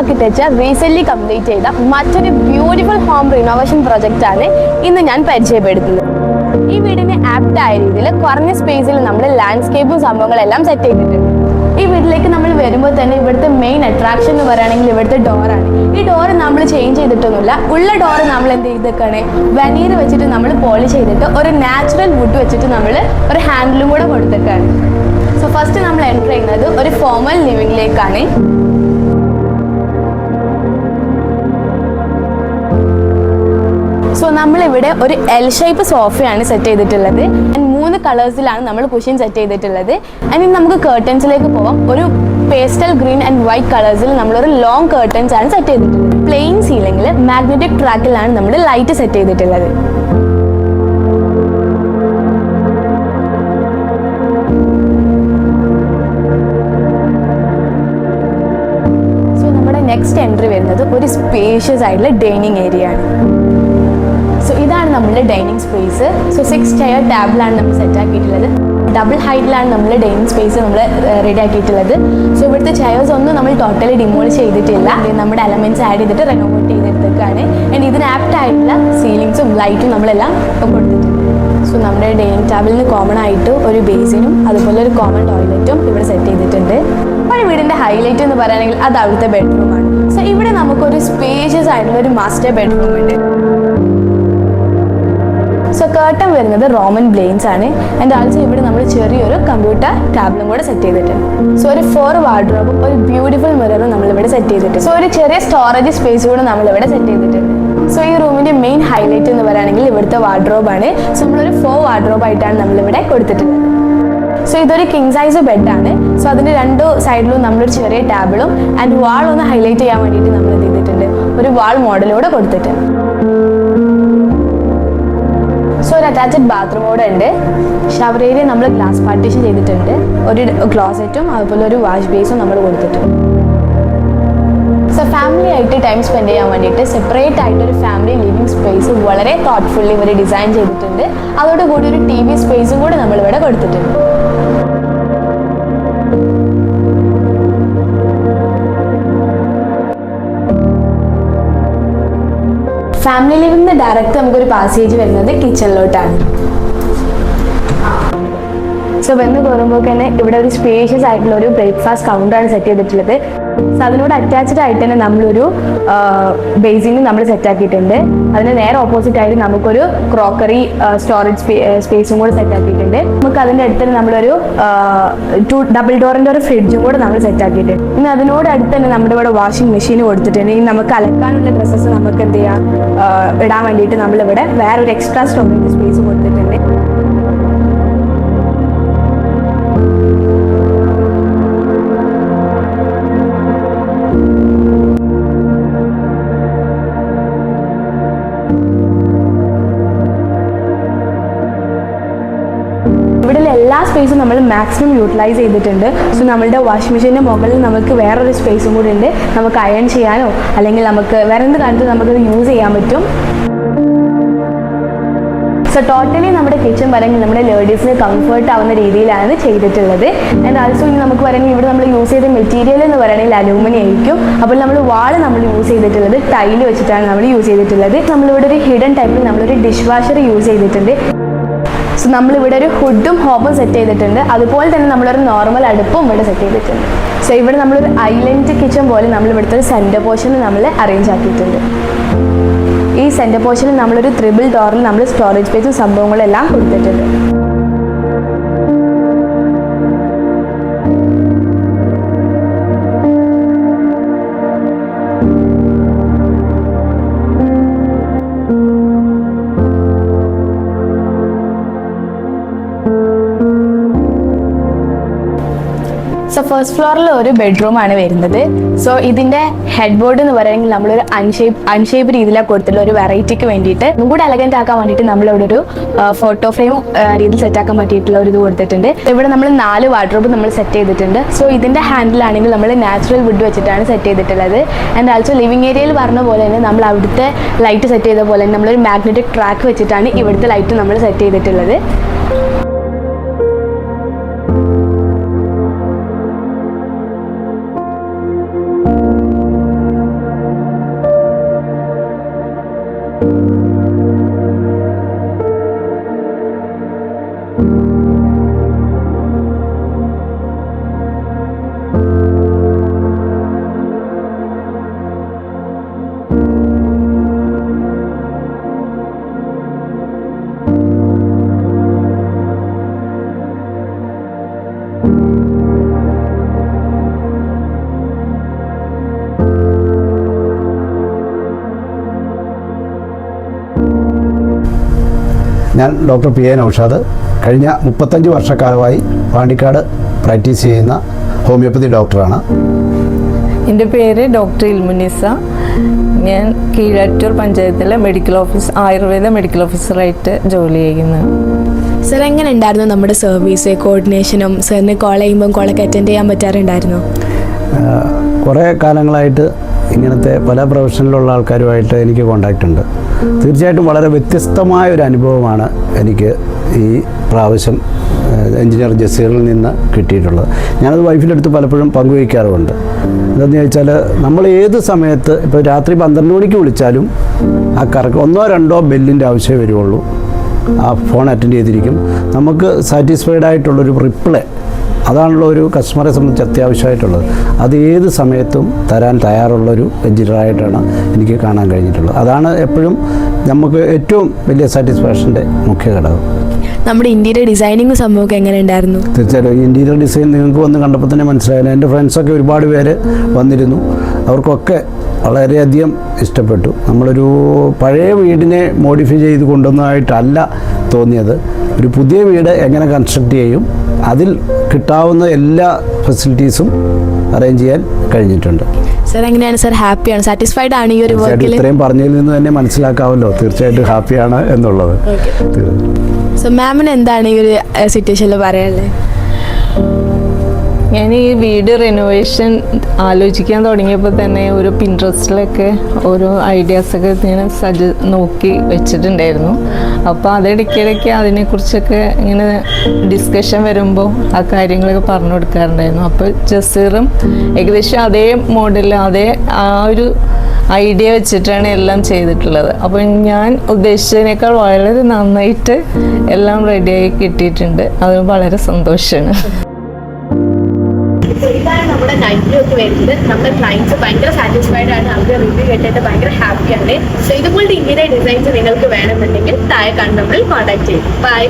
Architecture recent complete ചെയ്ത മറ്റൊരു beautiful home renovation project ആണ് ഇന്ന് ഞാൻ പരിചയപ്പെടുത്തുന്നത്. ഈ വീടിന് ആപ്റ്റ് ആയ രീതിയിൽ കുറഞ്ഞ സ്പേസിൽ നമ്മൾ ലാൻഡ്സ്കേപ്പും സംഭവങ്ങളെല്ലാം സെറ്റ് ചെയ്തിട്ടുണ്ട്. ഈ വീട്ടിലേക്ക് നമ്മൾ വരുമ്പോൾ തന്നെ ഇവിടുത്തെ മെയിൻ അട്രാക്ഷൻ എന്ന് പറയുകയാണെങ്കിൽ ഇവിടുത്തെ ഡോറാണ്. ഈ ഡോറ് നമ്മൾ ചേഞ്ച് ചെയ്തിട്ടൊന്നുമില്ല. ഉള്ള ഡോറ് നമ്മൾ എന്ത് ചെയ്തേക്കാണ്, വെനീർ വെച്ചിട്ട് നമ്മൾ പോളിഷ് ചെയ്തിട്ട് ഒരു നാച്ചുറൽ വുഡ് വെച്ചിട്ട് നമ്മൾ ഒരു ഹാൻഡിലും കൂടെ കൊടുത്തേക്കാണ്. സോ ഫസ്റ്റ് നമ്മൾ എൻ്റർ ചെയ്യുന്നത് ഒരു ഫോമൽ ലിവിങ്ങിലേക്കാണ്. സോ നമ്മളിവിടെ ഒരു എൽ ഷേപ്പ് സോഫയാണ് സെറ്റ് ചെയ്തിട്ടുള്ളത്. ആൻഡ് 3 കളേഴ്സിലാണ് നമ്മൾ കുഷൻ സെറ്റ് ചെയ്തിട്ടുള്ളത്. ആൻഡ് നമുക്ക് കേർട്ടൻസിലേക്ക് പോവാം. ഒരു പേസ്റ്റൽ ഗ്രീൻ ആൻഡ് വൈറ്റ് കളേഴ്സിൽ നമ്മളൊരു ലോങ് കേർട്ടൻസ് ആണ് സെറ്റ് ചെയ്തിട്ടുള്ളത്. പ്ലെയിൻ സീലിംഗിൽ മാഗ്നറ്റിക് ട്രാക്കിലാണ് നമ്മൾ ലൈറ്റ് സെറ്റ് ചെയ്തിട്ടുള്ളത്. സോ നമ്മുടെ നെക്സ്റ്റ് എൻട്രി വരുന്നത് ഒരു സ്പേഷ്യസ് ആയിട്ടുള്ള ഡൈനിങ് ഏരിയ ആണ്. സോ ഇതാണ് നമ്മളുടെ ഡൈനിങ് സ്പേസ്. സോ 6 ചെയർ ടേബിളാണ് നമ്മൾ സെറ്റ് ആക്കിയിട്ടുള്ളത്. ഡബിൾ ഹൈറ്റിലാണ് നമ്മൾ ഡൈനിങ് സ്പേസ് നമ്മൾ റെഡി ആക്കിയിട്ടുള്ളത്. സോ ഇവിടുത്തെ ചെയേഴ്സ് ഒന്നും നമ്മൾ ടോട്ടലി ഡിമോളിഷ് ചെയ്തിട്ടില്ല. നമ്മുടെ എലമെന്റ്സ് ആഡ് ചെയ്തിട്ട് റെനോവേറ്റ് ചെയ്തെടുത്തേക്കാണ്. ആൻഡ് ഇതിന് ആപ്റ്റ് ആയിട്ടുള്ള സീലിംഗ്സും ലൈറ്റും നമ്മളെല്ലാം കൊടുത്തിട്ടുണ്ട്. സോ നമ്മുടെ ഡൈനിങ് ടേബിളിന് കോമൺ ആയിട്ട് ഒരു ബേസിനും അതുപോലെ ഒരു കോമൺ ടോയ്ലറ്റും ഇവിടെ സെറ്റ് ചെയ്തിട്ടുണ്ട്. അപ്പോൾ വീടിൻ്റെ ഹൈലൈറ്റ് എന്ന് പറയുകയാണെങ്കിൽ അത് അവിടുത്തെ ബെഡ്റൂമാണ്. സോ ഇവിടെ നമുക്കൊരു സ്പേഷ്യസ് ആയിട്ടുള്ള ഒരു മാസ്റ്റർ ബെഡ്റൂം ഉണ്ട്. സോ കേർട്ടൻ വരുന്നത് റോമൻ ബ്ലെയിൻസ് ആണ്. ആൻഡ് ആൾസോ ഇവിടെ നമ്മൾ ചെറിയൊരു കമ്പ്യൂട്ടർ ടാബിളും കൂടെ സെറ്റ് ചെയ്തിട്ടുണ്ട്. സോ ഒരു 4 വാർഡ്രോബും ഒരു ബ്യൂട്ടിഫുൾ മിററും നമ്മളിവിടെ സെറ്റ് ചെയ്തിട്ടുണ്ട്. സോ ഒരു ചെറിയ സ്റ്റോറേജ് സ്പേസ് കൂടെ നമ്മളിവിടെ സെറ്റ് ചെയ്തിട്ടുണ്ട്. സോ ഈ റൂമിൻ്റെ മെയിൻ ഹൈലൈറ്റ് എന്ന് പറയുകയാണെങ്കിൽ ഇവിടുത്തെ വാർഡ്രോബാണ്. സോ നമ്മളൊരു 4 വാർഡ്രോബായിട്ടാണ് നമ്മളിവിടെ കൊടുത്തിട്ടുള്ളത്. സോ ഇതൊരു കിങ് സൈസ് ബെഡാണ്. സോ അതിൻ്റെ 2 സൈഡിലും നമ്മളൊരു ചെറിയ ടേബിളും ആൻഡ് വാൾ ഒന്ന് ഹൈലൈറ്റ് ചെയ്യാൻ വേണ്ടിയിട്ട് നമ്മൾ എന്ത് ചെയ്തിട്ടുണ്ട്, ഒരു വാൾ മോഡലൂടെ കൊടുത്തിട്ടുണ്ട്. സോ ഒരു അറ്റാച്ച്ഡ് ബാത്റൂം കൂടെ ഉണ്ട്. ഷവർ ഏരിയ നമ്മൾ ഗ്ലാസ് പാർട്ടീഷൻ ചെയ്തിട്ടുണ്ട്. ഒരു ക്ലോസറ്റും അതുപോലെ ഒരു വാഷ് ബേസും നമ്മൾ കൊടുത്തിട്ടുണ്ട്. സോ ഫാമിലി ആയിട്ട് ടൈം സ്പെൻഡ് ചെയ്യാൻ വേണ്ടിയിട്ട് സെപ്പറേറ്റ് ആയിട്ടൊരു ഫാമിലി ലിവിങ് സ്പേസ് വളരെ തോട്ട്ഫുള്ളി ഇവർ ഡിസൈൻ ചെയ്തിട്ടുണ്ട്. അതോടുകൂടി ഒരു TV സ്പേസും കൂടെ നമ്മളിവിടെ കൊടുത്തിട്ടുണ്ട്. ഫാമിലി ലിവിംഗിന് ഡയറക്റ്റ് നമുക്കൊരു പാസേജ് വരുന്നത് കിച്ചണിലോട്ടാണ്. സോ വന്ന് കയറുമ്പോൾ തന്നെ ഇവിടെ ഒരു സ്പേഷ്യസ് ആയിട്ടുള്ള ഒരു ബ്രേക്ക്ഫാസ്റ്റ് കൗണ്ടറാണ് സെറ്റ് ചെയ്തിട്ടുള്ളത്. സോ അതിനോട് അറ്റാച്ച്ഡ് ആയിട്ട് തന്നെ നമ്മളൊരു ബേസിന് നമ്മൾ സെറ്റ് ആക്കിയിട്ടുണ്ട്. അതിന് നേരെ ഓപ്പോസിറ്റ് ആയിട്ട് നമുക്കൊരു ക്രോക്കറി സ്റ്റോറേജ് സ്പേസും കൂടെ സെറ്റ് ആക്കിയിട്ടുണ്ട്. നമുക്ക് അതിൻ്റെ അടുത്ത് തന്നെ നമ്മളൊരു 2 ഡബിൾ ഡോറിൻ്റെ ഒരു ഫ്രിഡ്ജും കൂടെ നമ്മൾ സെറ്റ് ആക്കിയിട്ടുണ്ട്. ഇനി അതിനോട് അടുത്ത് തന്നെ നമ്മുടെ ഇവിടെ വാഷിംഗ് മെഷീൻ കൊടുത്തിട്ടുണ്ട്. ഇനി നമുക്ക് അലക്കാനുള്ള ഡ്രസ്സസ് നമുക്ക് എന്ത് ചെയ്യാം, ഇടാൻ വേണ്ടിയിട്ട് നമ്മളിവിടെ വേറൊരു എക്സ്ട്രാ സ്റ്റോറേജ് സ്പേസ് കൊടുത്തിട്ടുണ്ട്. ഇവിടെയുള്ള എല്ലാ സ്പേസും നമ്മൾ മാക്സിമം യൂട്ടിലൈസ് ചെയ്തിട്ടുണ്ട്. സോ നമ്മളുടെ വാഷിംഗ് മെഷീൻ്റെ മുകളിൽ നമുക്ക് വേറൊരു സ്പേസും കൂടി ഉണ്ട്. നമുക്ക് അയൺ ചെയ്യാനോ അല്ലെങ്കിൽ നമുക്ക് വേറെ എന്ത് കാര്യത്തിൽ നമുക്കത് യൂസ് ചെയ്യാൻ പറ്റും. സോ ടോട്ടലി നമ്മുടെ കിച്ചൺ പറയുന്നത് നമ്മുടെ ലേഡീസിന് കംഫർട്ട് ആവുന്ന രീതിയിലാണ് ചെയ്തിട്ടുള്ളത്. ആൻഡ് ആൾസോ ഇനി നമുക്ക് പറയുന്നത് ഇവിടെ നമ്മൾ യൂസ് ചെയ്ത മെറ്റീരിയൽ എന്ന് പറയുകയാണെങ്കിൽ അലൂമിനിയം ആയിരിക്കും. അപ്പോൾ നമ്മൾ വാൾ നമ്മൾ യൂസ് ചെയ്തിട്ടുള്ളത് ടൈല് വെച്ചിട്ടാണ് നമ്മൾ യൂസ് ചെയ്തിട്ടുള്ളത്. നമ്മളിവിടെ ഒരു ഹിഡൻ ടൈപ്പിൽ നമ്മളൊരു ഡിഷ് വാഷർ യൂസ് ചെയ്തിട്ടുണ്ട്. സോ നമ്മളിവിടെ ഒരു ഹുഡും ഹോബും സെറ്റ് ചെയ്തിട്ടുണ്ട്. അതുപോലെ തന്നെ നമ്മളൊരു നോർമൽ അടുപ്പും ഇവിടെ സെറ്റ് ചെയ്തിട്ടുണ്ട്. സോ ഇവിടെ നമ്മളൊരു ഐലൻഡ് കിച്ചൺ പോലെ നമ്മൾ ഇവിടുത്തെ ഒരു സെൻറ്റർ പോർഷനിൽ നമ്മൾ അറേഞ്ച് ആക്കിയിട്ടുണ്ട്. ഈ സെൻറ്റർ പോർഷനിൽ നമ്മളൊരു 3 ഡോറിൽ നമ്മൾ സ്റ്റോറേജ് സ്പേസും സംഭവങ്ങളെല്ലാം കൊടുത്തിട്ടുണ്ട്. സോ ഫസ്റ്റ് ഫ്ലോറിൽ ഒരു ബെഡ്റൂമാണ് വരുന്നത്. സോ ഇതിൻ്റെ ഹെഡ് ബോർഡ് എന്ന് പറയുമെങ്കിൽ നമ്മളൊരു അൺഷേപ്പ് രീതിയിലാണ് കൊടുത്തിട്ടുള്ള ഒരു വെറൈറ്റിക്ക് വേണ്ടിയിട്ട് ഒന്നുകൂടി എലഗൻ്റ് ആക്കാൻ വേണ്ടിയിട്ട് നമ്മളിവിടെ ഒരു ഫോട്ടോ ഫ്രെയിം രീതിയിൽ സെറ്റ് ആക്കാൻ പറ്റിയിട്ടുള്ള ഒരു ഇത് കൊടുത്തിട്ടുണ്ട്. ഇവിടെ നമ്മൾ 4 വാർഡ്രോബ് നമ്മൾ സെറ്റ് ചെയ്തിട്ടുണ്ട്. സോ ഇതിൻ്റെ ഹാൻഡിലാണെങ്കിൽ നമ്മൾ നാച്ചുറൽ വുഡ് വെച്ചിട്ടാണ് സെറ്റ് ചെയ്തിട്ടുള്ളത്. ആൻഡ് ആൾസോ ലിവിങ് ഏരിയയിൽ പറഞ്ഞ പോലെ തന്നെ നമ്മൾ അവിടുത്തെ ലൈറ്റ് സെറ്റ് ചെയ്ത പോലെ തന്നെ നമ്മളൊരു മാഗ്നറ്റിക് ട്രാക്ക് വെച്ചിട്ടാണ് ഇവിടുത്തെ ലൈറ്റ് നമ്മൾ സെറ്റ് ചെയ്തിട്ടുള്ളത്. ഞാൻ ഡോക്ടർ പി എ നൗഷാദ്. കഴിഞ്ഞ 35 വർഷക്കാലമായി പാണ്ടിക്കാട് പ്രാക്ടീസ് ചെയ്യുന്ന ഹോമിയോപ്പതി ഡോക്ടറാണ്. എൻ്റെ പേര് ഡോക്ടർ ഇൽമുനിസ. ഞാൻ കീഴാറ്റൂർ പഞ്ചായത്തിലെ ആയുർവേദ മെഡിക്കൽ ഓഫീസറായിട്ട് ജോലി ചെയ്യുന്നു. സർ, എങ്ങനെ ഉണ്ടായിരുന്നു നമ്മുടെ സർവീസ് കോർഡിനേഷനും? സാറിന് കോൾ ചെയ്യുമ്പം കോളൊക്കെ അറ്റൻഡ് ചെയ്യാൻ പറ്റാറുണ്ടായിരുന്നോ? കുറേ കാലങ്ങളായിട്ട് ഇങ്ങനത്തെ പല പ്രൊഫഷനിലുള്ള ആൾക്കാരുമായിട്ട് എനിക്ക് കോണ്ടാക്റ്റ് ഉണ്ട്. തീർച്ചയായിട്ടും വളരെ വ്യത്യസ്തമായ ഒരു അനുഭവമാണ് എനിക്ക് ഈ പ്രാവശ്യം എഞ്ചിനീയർ ജസീറിൽ നിന്ന് കിട്ടിയിട്ടുള്ളത്. ഞാനത് വൈഫിൻ്റെ അടുത്ത് പലപ്പോഴും പങ്കുവയ്ക്കാറുമുണ്ട്. എന്താണെന്ന് ചോദിച്ചാൽ, നമ്മൾ ഏത് സമയത്ത് ഇപ്പോൾ രാത്രി 12 മണിക്ക് വിളിച്ചാലും ആ കറക്റ്റ് 1-2 ബെല്ലിൻ്റെ ആവശ്യമേ വരുള്ളൂ. ആ ഫോൺ അറ്റൻഡ് ചെയ്തിരിക്കും. നമുക്ക് സാറ്റിസ്ഫൈഡ് ആയിട്ടുള്ളൊരു റിപ്ലൈ, അതാണല്ലോ ഒരു കസ്റ്റമറെ സംബന്ധിച്ച് അത്യാവശ്യമായിട്ടുള്ളത്. അത് ഏത് സമയത്തും തരാൻ തയ്യാറുള്ളൊരു എഞ്ചിനീയറായിട്ടാണ് എനിക്ക് കാണാൻ കഴിഞ്ഞിട്ടുള്ളത്. അതാണ് എപ്പോഴും നമുക്ക് ഏറ്റവും വലിയ സാറ്റിസ്ഫാക്ഷൻ്റെ മുഖ്യ ഘടകം. നമ്മുടെ ഇൻറ്റീരിയർ ഡിസൈനിങ് സംഭവമൊക്കെ എങ്ങനെ ഉണ്ടായിരുന്നു? തീർച്ചയായിട്ടും ഇൻറ്റീരിയർ ഡിസൈൻ നിങ്ങൾക്ക് വന്ന് കണ്ടപ്പോൾ തന്നെ മനസ്സിലായാലും. എൻ്റെ ഫ്രണ്ട്സൊക്കെ ഒരുപാട് പേര് വന്നിരുന്നു. അവർക്കൊക്കെ വളരെയധികം ഇഷ്ടപ്പെട്ടു. നമ്മളൊരു പഴയ വീടിനെ മോഡിഫൈ ചെയ്ത് കൊണ്ടുവന്നതായിട്ടല്ല തോന്നിയത്. ഒരു പുതിയ വീട് എങ്ങനെ കൺസ്ട്രക്റ്റ് ചെയ്യും, അതിൽ കിട്ടാവുന്ന എല്ലാ ഫെസിലിറ്റീസും അറേഞ്ച് ചെയ്യാൻ കഴിഞ്ഞിട്ടുണ്ട്. സർ, എങ്ങനെയാണ് സർ? ഹാപ്പിയാണ്, സാറ്റിസ്ഫൈഡ് ആണ് ഈ ഒരു വർക്കിൽ? ഇത്രയും പറഞ്ഞതിൽ നിന്ന് തന്നെ മനസ്സിലാക്കാമല്ലോ തീർച്ചയായിട്ടും ഹാപ്പിയാണ് എന്നുള്ളത്. സോ മാമിന് എന്താണ് ഈ ഒരു സിറ്റുവേഷനിൽ പറയാനുള്ളത്? ഞാൻ ഈ വീട് റിനോവേഷൻ ആലോചിക്കാൻ തുടങ്ങിയപ്പോൾ തന്നെ ഒരു പിൻട്രസ്റ്റിലൊക്കെ ഓരോ ഐഡിയാസൊക്കെ ഞാൻ നോക്കി വെച്ചിട്ടുണ്ടായിരുന്നു. അപ്പോൾ അതിടയ്ക്കിടയ്ക്ക് അതിനെക്കുറിച്ചൊക്കെ ഇങ്ങനെ ഡിസ്കഷൻ വരുമ്പോൾ ആ കാര്യങ്ങളൊക്കെ പറഞ്ഞു കൊടുക്കാറുണ്ടായിരുന്നു. അപ്പോൾ ജസീറും ഏകദേശം അതേ മോഡൽ, ആ ഒരു ഐഡിയ വെച്ചിട്ടാണ് എല്ലാം ചെയ്തിട്ടുള്ളത്. അപ്പോൾ ഞാൻ ഉദ്ദേശിച്ചതിനേക്കാൾ വളരെ നന്നായിട്ട് എല്ലാം റെഡിയായി കിട്ടിയിട്ടുണ്ട്. അത് വളരെ സന്തോഷമാണ്. ഇതാണ് നമ്മുടെ നൈറ്റ് വ്യൂ ഒക്കെ വരുന്നത്. നമ്മുടെ ക്ലയൻറ്റ്സ് ഭയങ്കര സാറ്റിസ്ഫൈഡ് ആണ്. അവരുടെ റിവ്യൂ കേട്ടിട്ട് ഭയങ്കര ഹാപ്പിയാണ്. സോ ഇതുപോലത്തെ ഇന്റീരിയർ ഡിസൈൻസ് നിങ്ങൾക്ക് വേണമെന്നുണ്ടെങ്കിൽ താഴെ കാണുന്ന നമ്പറിൽ കോൺടാക്ട് ചെയ്യും. ബൈ.